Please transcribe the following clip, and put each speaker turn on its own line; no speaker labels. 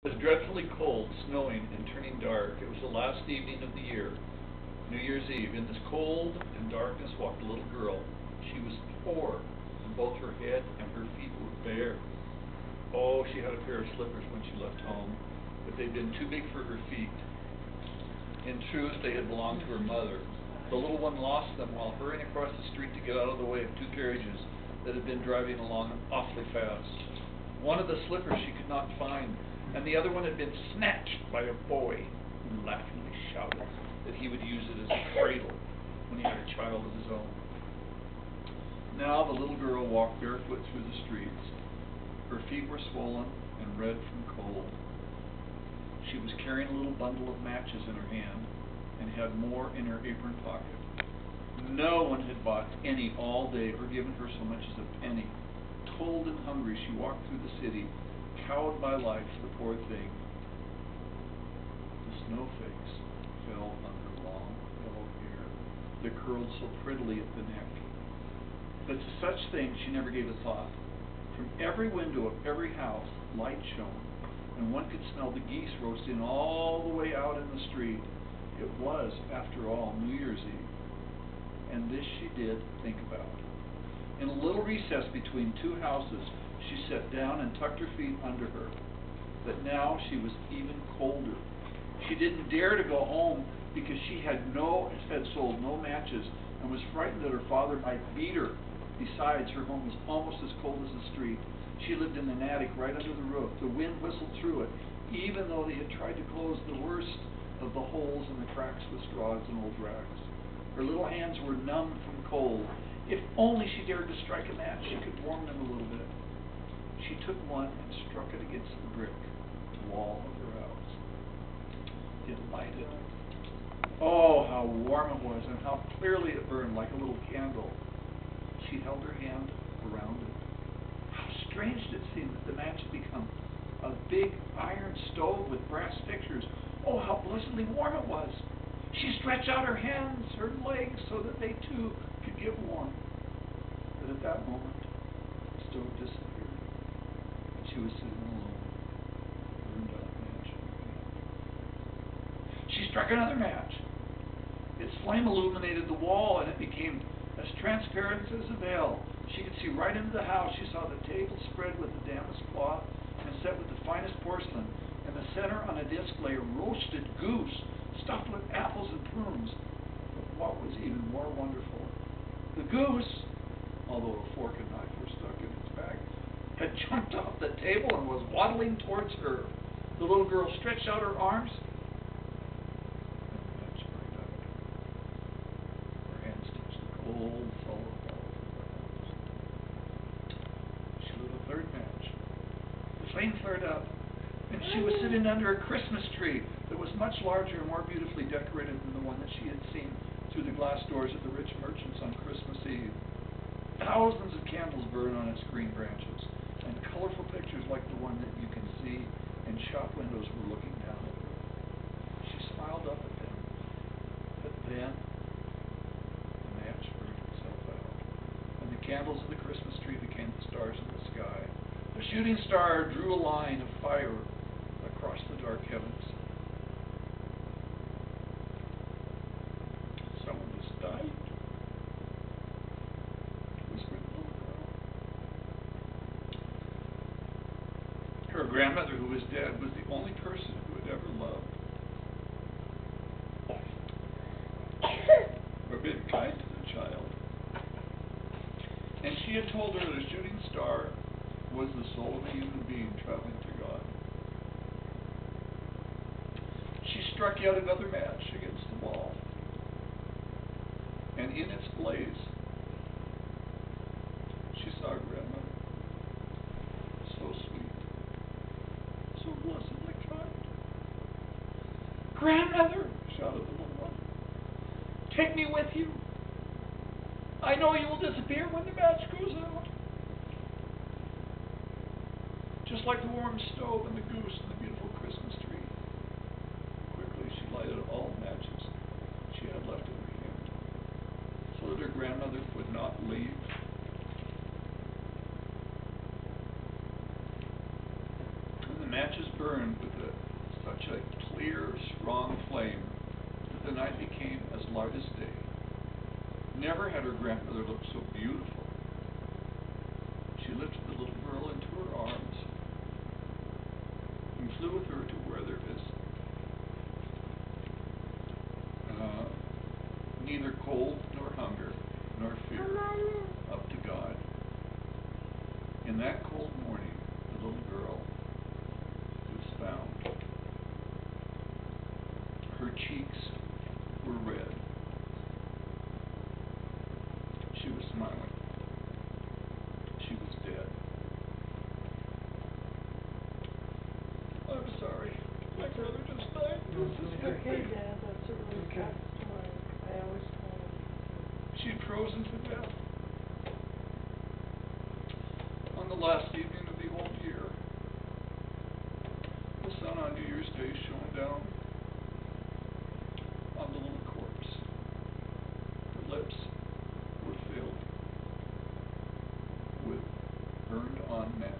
It was dreadfully cold, snowing, and turning dark. It was the last evening of the year, New Year's Eve. In this cold and darkness walked a little girl. She was poor, and both her head and her feet were bare. Oh, she had a pair of slippers when she left home, but they'd been too big for her feet. In truth, they had belonged to her mother. The little one lost them while hurrying across the street to get out of the way of two carriages that had been driving along awfully fast. One of the slippers she could not find, and the other one had been snatched by a boy who laughingly shouted that he would use it as a cradle when he had a child of his own. Now the little girl walked barefoot through the streets. Her feet were swollen and red from cold. She was carrying a little bundle of matches in her hand and had more in her apron pocket. No one had bought any all day or given her so much as a penny. Cold and hungry, she walked through the city, cowed by life, the poor thing. The snowflakes fell on her long yellow hair that curled so prettily at the neck. But to such things she never gave a thought. From every window of every house, light shone, and one could smell the geese roasting all the way out in the street. It was, after all, New Year's Eve. And this she did think about. In a little recess between two houses, she sat down and tucked her feet under her. But now she was even colder. She didn't dare to go home because she had sold no matches and was frightened that her father might beat her. Besides, her home was almost as cold as the street. She lived in an attic right under the roof. The wind whistled through it, even though they had tried to close the worst of the holes and the cracks with straws and old rags. Her little hands were numb from cold. If only she dared to strike a match, she could warm them a little bit. She took one and struck it against the brick wall of her house. It lighted. Oh, how warm it was, and how clearly it burned like a little candle. She held her hand around it. How strange it seemed that the match had become a big iron stove with brass fixtures. Oh, how blessedly warm it was. She stretched out her hands, her legs, so that they too could get warm. But at that moment, the stove disappeared. She was sitting alone, burned out match in her hand. She struck another match. Its flame illuminated the wall, and it became as transparent as a veil. She could see right into the house. She saw the table spread with the damask cloth and set with the finest porcelain. In the center on a disc lay a roasted goose, stuffed with apples and prunes. But what was even more wonderful, the goose, although a fork and knife were stuck in its back, had jumped off the table and was waddling towards her. The little girl stretched out her arms, and the match burned out. Her hands touched the cold, solid wall of her house. She lit a third match. The flame flared up, and she was sitting under a Christmas tree that was much larger and more beautifully decorated than the one that she had seen through the glass doors at the rich merchants on Christmas Eve. Thousands of candles burn on its green branches, and colorful pictures like the one that you can see in shop windows were looking down at her. She smiled up at them, but then the match burned itself out, and the candles of the Christmas tree became the stars in the sky. The shooting star drew a line of fire across the dark heavens. Someone has died, whispered the little girl. Her grandmother, who was dead, was the only person who had ever loved or been kind to the child. And she had told her that a shooting star was the soul of a human being traveling to God. She struck yet another match against the wall, and in its blaze, she saw her grandmother, so sweet, so blessedly kind. "Grandmother," shouted the little one, "take me with you. I know you will disappear when the match goes out. Just like the warm stove and the goose and the beautiful Christmas tree." Quickly she lighted all the matches she had left in her hand, so that her grandmother would not leave. And the matches burned with her grandmother looked so beautiful. She lifted the little girl into her arms and flew with her to where there is neither cold nor hunger nor fear, up to God. In that cold morning, the little girl was found. Her cheeks were red. She was smiling. She was dead. I'm sorry. My brother just died.
Okay, Dad, that's a really sad story. I always told him.
She'd frozen to death. On the last evening of the old year, the sun on New Year's Day shone down on the little corpse. Her lips were filled with burned-on matches.